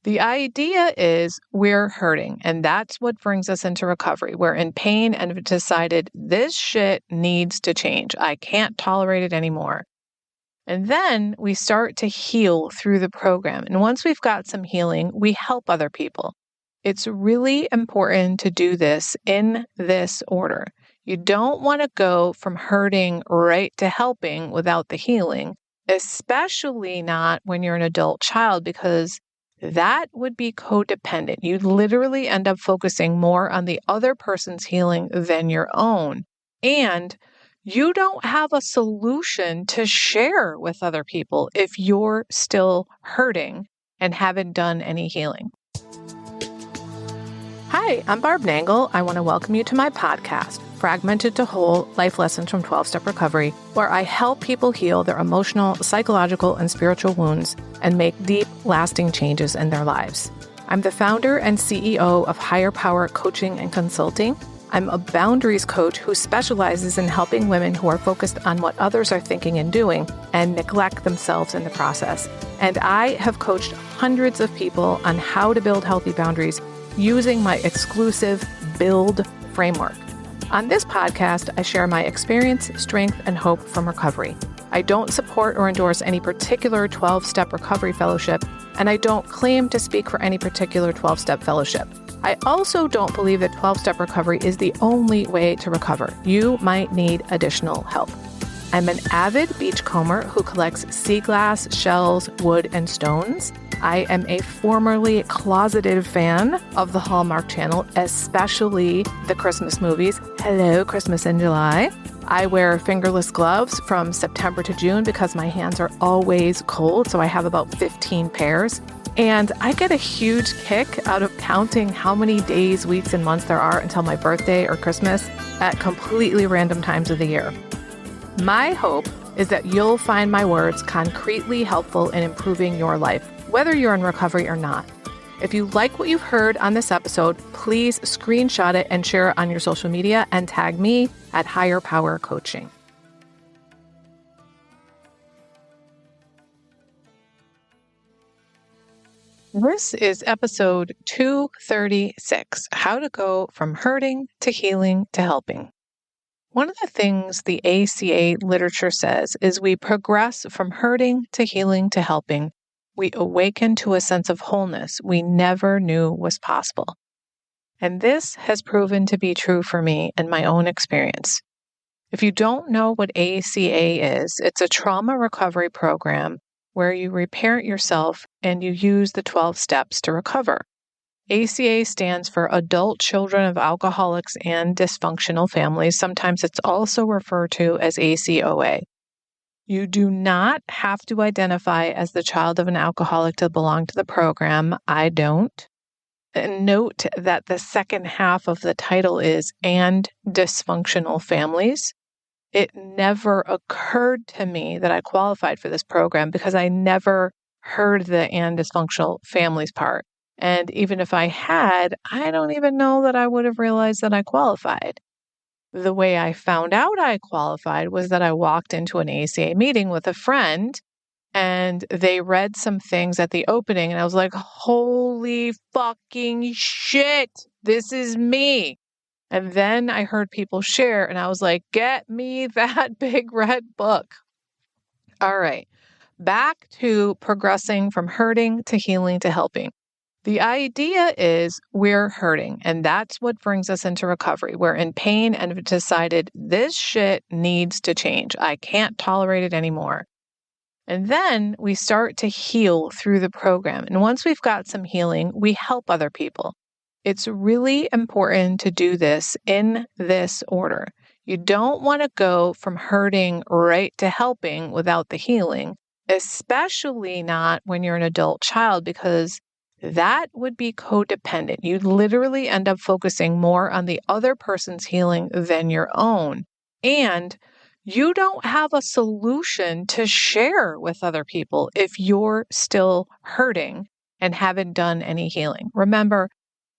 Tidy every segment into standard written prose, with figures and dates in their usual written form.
The idea is we're hurting, and that's what brings us into recovery. We're in pain and have decided this shit needs to change. I can't tolerate it anymore. And then we start to heal through the program. And once we've got some healing, we help other people. It's really important to do this in this order. You don't want to go from hurting right to helping without the healing, especially not when you're an adult child, because that would be codependent. You'd literally end up focusing more on the other person's healing than your own. And you don't have a solution to share with other people if you're still hurting and haven't done any healing. Hi, I'm Barb Nangle. I want to welcome you to my podcast, Fragmented to Whole, Life Lessons from 12-Step Recovery, where I help people heal their emotional, psychological, and spiritual wounds and make deep, lasting changes in their lives. I'm the founder and CEO of Higher Power Coaching and Consulting. I'm a boundaries coach who specializes in helping women who are focused on what others are thinking and doing and neglect themselves in the process. And I have coached hundreds of people on how to build healthy boundaries using my exclusive Build framework. On this podcast, I share my experience, strength, and hope from recovery. I don't support or endorse any particular 12-step recovery fellowship, and I don't claim to speak for any particular 12-step fellowship. I also don't believe that 12-step recovery is the only way to recover. You might need additional help. I'm an avid beachcomber who collects sea glass, shells, wood, and stones. I am a formerly closeted fan of the Hallmark Channel, especially the Christmas movies. Hello, Christmas in July. I wear fingerless gloves from September to June because my hands are always cold, so I have about 15 pairs. And I get a huge kick out of counting how many days, weeks, and months there are until my birthday or Christmas at completely random times of the year. My hope is that you'll find my words concretely helpful in improving your life, whether you're in recovery or not. If you like what you've heard on this episode, please screenshot it and share it on your social media and tag me at Higher Power Coaching. This is episode 236, How to Go from Hurting to Healing to Helping. One of the things the ACA literature says is we progress from hurting to healing to helping. We awaken to a sense of wholeness we never knew was possible. And this has proven to be true for me in my own experience. If you don't know what ACA is, it's a trauma recovery program where you reparent yourself and you use the 12 steps to recover. ACA stands for Adult Children of Alcoholics and Dysfunctional Families. Sometimes it's also referred to as ACOA. You do not have to identify as the child of an alcoholic to belong to the program. I don't. And note that the second half of the title is And Dysfunctional Families. It never occurred to me that I qualified for this program because I never heard the And Dysfunctional Families part. And even if I had, I don't even know that I would have realized that I qualified. The way I found out I qualified was that I walked into an ACA meeting with a friend and they read some things at the opening and I was like, holy fucking shit, this is me. And then I heard people share and I was like, get me that big red book. All right, back to progressing from hurting to healing to helping. The idea is we're hurting, and that's what brings us into recovery. We're in pain and have decided this shit needs to change. I can't tolerate it anymore. And then we start to heal through the program. And once we've got some healing, we help other people. It's really important to do this in this order. You don't want to go from hurting right to helping without the healing, especially not when you're an adult child, because that would be codependent. You'd literally end up focusing more on the other person's healing than your own. And you don't have a solution to share with other people if you're still hurting and haven't done any healing. Remember,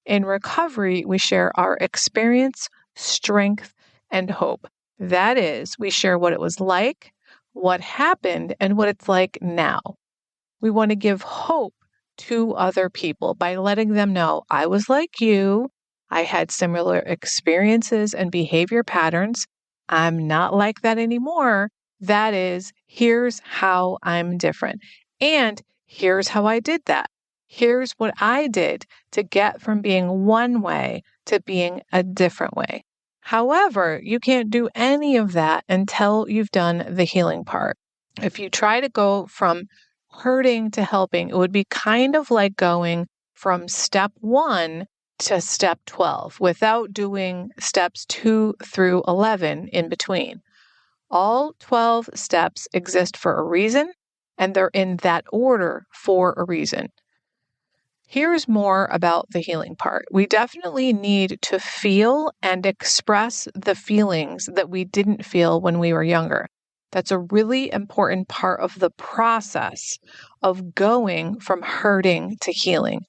in recovery, we share our experience, strength, and hope. That is, we share what it was like, what happened, and what it's like now. We want to give hope to other people by letting them know I was like you. I had similar experiences and behavior patterns. I'm not like that anymore. That is, here's how I'm different. And here's how I did that. Here's what I did to get from being one way to being a different way. However, you can't do any of that until you've done the healing part. If you try to go from hurting to helping, it would be kind of like going from step 1 to step 12 without doing steps 2 through 11 in between. All 12 steps exist for a reason, and they're in that order for a reason. Here's more about the healing part. We definitely need to feel and express the feelings that we didn't feel when we were younger. That's a really important part of the process of going from hurting to healing.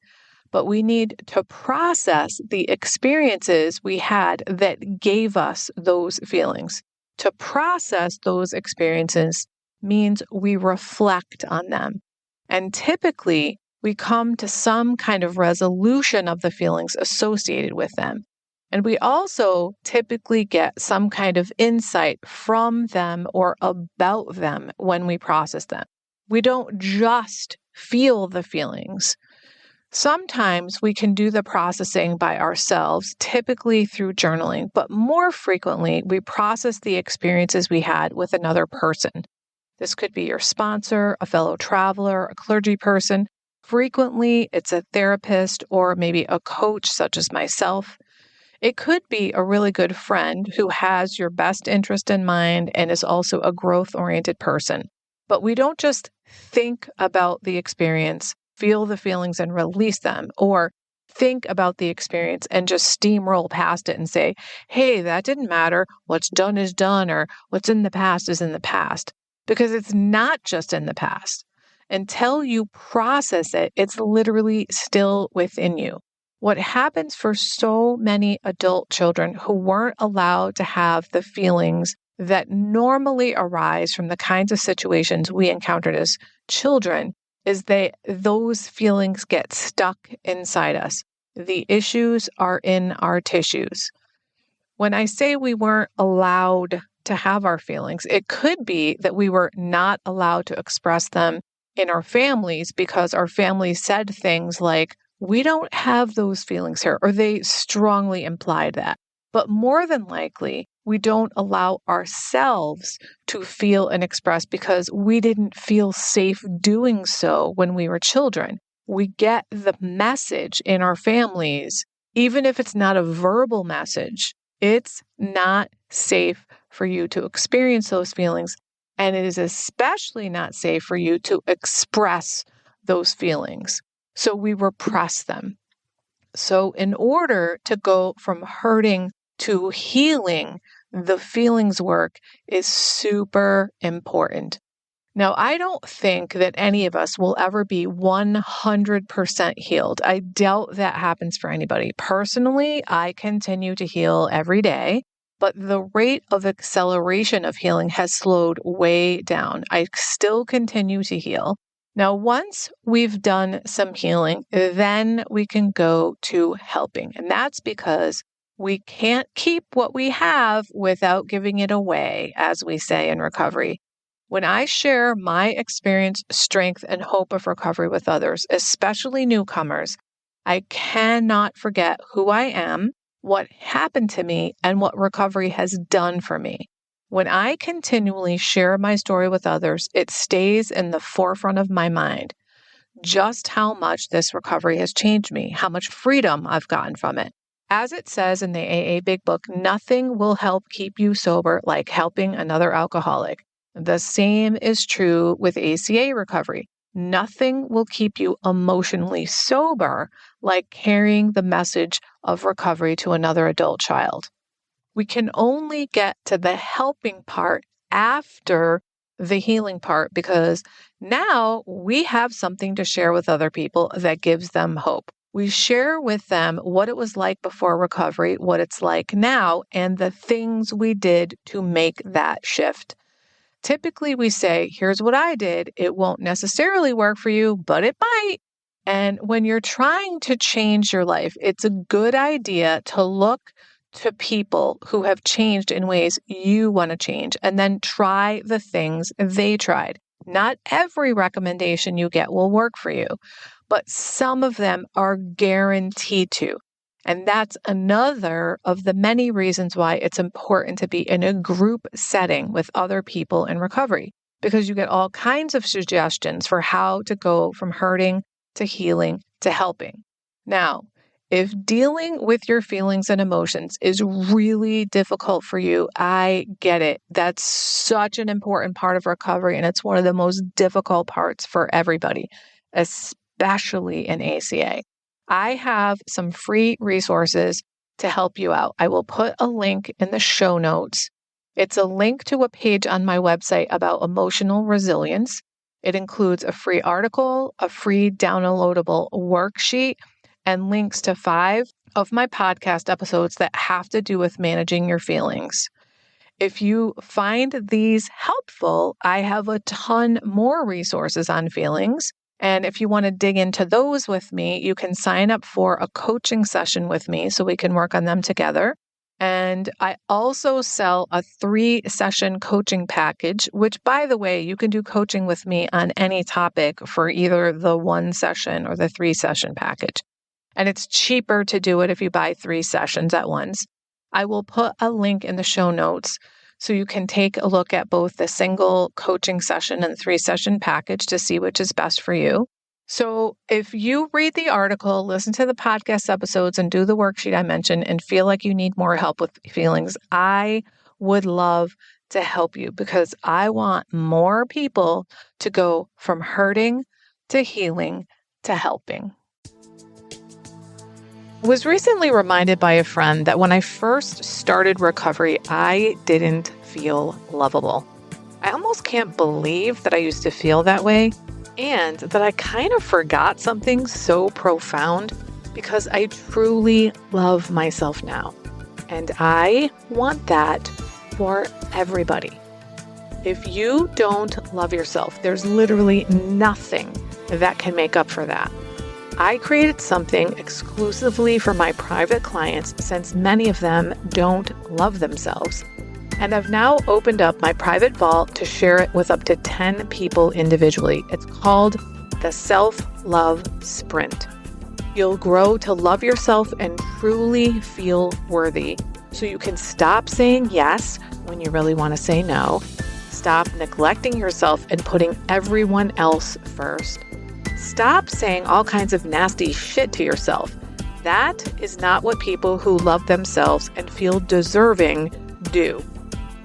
But we need to process the experiences we had that gave us those feelings. To process those experiences means we reflect on them. And typically, we come to some kind of resolution of the feelings associated with them. And we also typically get some kind of insight from them or about them when we process them. We don't just feel the feelings. Sometimes we can do the processing by ourselves, typically through journaling, but more frequently, we process the experiences we had with another person. This could be your sponsor, a fellow traveler, a clergy person. Frequently, it's a therapist or maybe a coach such as myself. It could be a really good friend who has your best interest in mind and is also a growth-oriented person. But we don't just think about the experience, feel the feelings and release them, or think about the experience and just steamroll past it and say, hey, that didn't matter. What's done is done, or what's in the past is in the past. Because it's not just in the past. Until you process it, it's literally still within you. What happens for so many adult children who weren't allowed to have the feelings that normally arise from the kinds of situations we encountered as children is those feelings get stuck inside us. The issues are in our tissues. When I say we weren't allowed to have our feelings, it could be that we were not allowed to express them in our families because our families said things like, we don't have those feelings here, or they strongly implied that. But more than likely, we don't allow ourselves to feel and express because we didn't feel safe doing so when we were children. We get the message in our families, even if it's not a verbal message, it's not safe for you to experience those feelings. And it is especially not safe for you to express those feelings. So we repress them. So in order to go from hurting to healing, the feelings work is super important. Now, I don't think that any of us will ever be 100% healed. I doubt that happens for anybody. Personally, I continue to heal every day, but the rate of acceleration of healing has slowed way down. I still continue to heal. Now, once we've done some healing, then we can go to helping. And that's because we can't keep what we have without giving it away, as we say in recovery. When I share my experience, strength, and hope of recovery with others, especially newcomers, I cannot forget who I am, what happened to me, and what recovery has done for me. When I continually share my story with others, it stays in the forefront of my mind. Just how much this recovery has changed me, how much freedom I've gotten from it. As it says in the AA Big Book, nothing will help keep you sober like helping another alcoholic. The same is true with ACA recovery. Nothing will keep you emotionally sober like carrying the message of recovery to another adult child. We can only get to the helping part after the healing part because now we have something to share with other people that gives them hope. We share with them what it was like before recovery, what it's like now, and the things we did to make that shift. Typically, we say, here's what I did. It won't necessarily work for you, but it might. And when you're trying to change your life, it's a good idea to look to people who have changed in ways you want to change and then try the things they tried. Not every recommendation you get will work for you, but some of them are guaranteed to. And that's another of the many reasons why it's important to be in a group setting with other people in recovery, because you get all kinds of suggestions for how to go from hurting to healing to helping. Now, if dealing with your feelings and emotions is really difficult for you, I get it. That's such an important part of recovery, and it's one of the most difficult parts for everybody, especially in ACA. I have some free resources to help you out. I will put a link in the show notes. It's a link to a page on my website about emotional resilience. It includes a free article, a free downloadable worksheet, and links to 5 of my podcast episodes that have to do with managing your feelings. If you find these helpful, I have a ton more resources on feelings. And if you want to dig into those with me, you can sign up for a coaching session with me so we can work on them together. And I also sell a 3-session coaching package, which, by the way, you can do coaching with me on any topic for either the 1 session or the 3-session package. And it's cheaper to do it if you buy 3 sessions at once. I will put a link in the show notes so you can take a look at both the single coaching session and the 3-session package to see which is best for you. So if you read the article, listen to the podcast episodes, and do the worksheet I mentioned and feel like you need more help with feelings, I would love to help you, because I want more people to go from hurting to healing to helping. I was recently reminded by a friend that when I first started recovery, I didn't feel lovable. I almost can't believe that I used to feel that way, and that I kind of forgot something so profound, because I truly love myself now. And I want that for everybody. If you don't love yourself, there's literally nothing that can make up for that. I created something exclusively for my private clients, since many of them don't love themselves. And I've now opened up my private vault to share it with up to 10 people individually. It's called the Self-Love Sprint. You'll grow to love yourself and truly feel worthy, so you can stop saying yes when you really want to say no, stop neglecting yourself and putting everyone else first. Stop saying all kinds of nasty shit to yourself. That is not what people who love themselves and feel deserving do.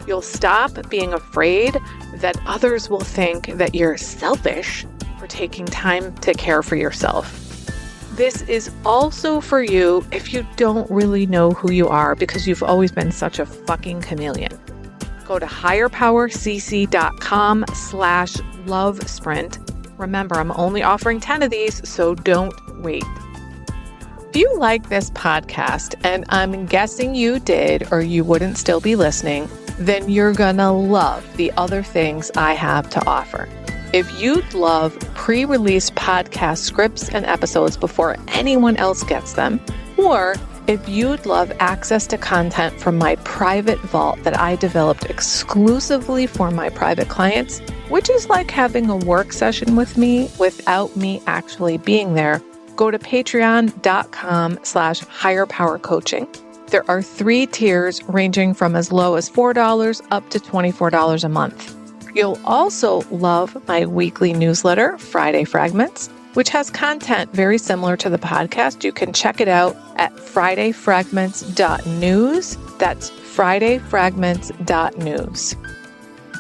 You'll stop being afraid that others will think that you're selfish for taking time to care for yourself. This is also for you if you don't really know who you are, because you've always been such a fucking chameleon. Go to higherpowercc.com/love sprint. Remember, I'm only offering 10 of these, so don't wait. If you like this podcast, and I'm guessing you did or you wouldn't still be listening, then you're gonna love the other things I have to offer. If you'd love pre-release podcast scripts and episodes before anyone else gets them, or if you'd love access to content from my private vault that I developed exclusively for my private clients, which is like having a work session with me without me actually being there, go to patreon.com/higherpowercoaching. There are 3 tiers ranging from as low as $4 up to $24 a month. You'll also love my weekly newsletter, Friday Fragments, which has content very similar to the podcast. You can check it out at fridayfragments.news. That's fridayfragments.news.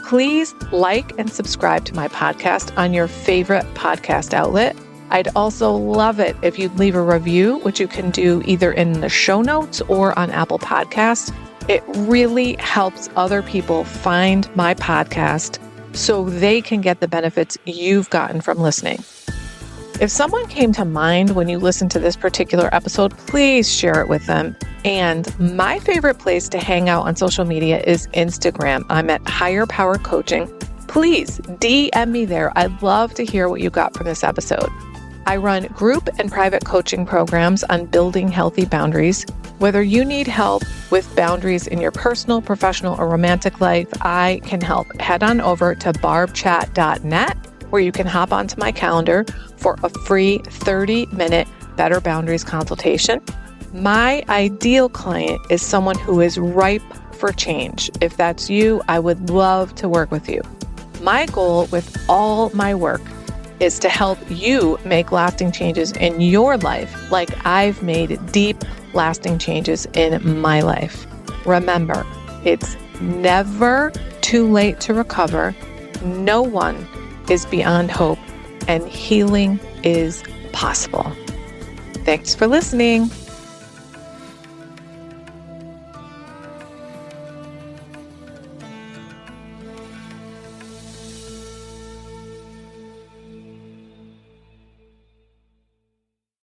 Please like and subscribe to my podcast on your favorite podcast outlet. I'd also love it if you'd leave a review, which you can do either in the show notes or on Apple Podcasts. It really helps other people find my podcast so they can get the benefits you've gotten from listening. If someone came to mind when you listen to this particular episode, please share it with them. And my favorite place to hang out on social media is Instagram. I'm at Higher Power Coaching. Please DM me there. I'd love to hear what you got from this episode. I run group and private coaching programs on building healthy boundaries. Whether you need help with boundaries in your personal, professional, or romantic life, I can help. Head on over to barbchat.net, where you can hop onto my calendar for a free 30-minute Better Boundaries consultation. My ideal client is someone who is ripe for change. If that's you, I would love to work with you. My goal with all my work is to help you make lasting changes in your life like I've made deep, lasting changes in my life. Remember, it's never too late to recover. No one is beyond hope, and healing is possible. Thanks for listening.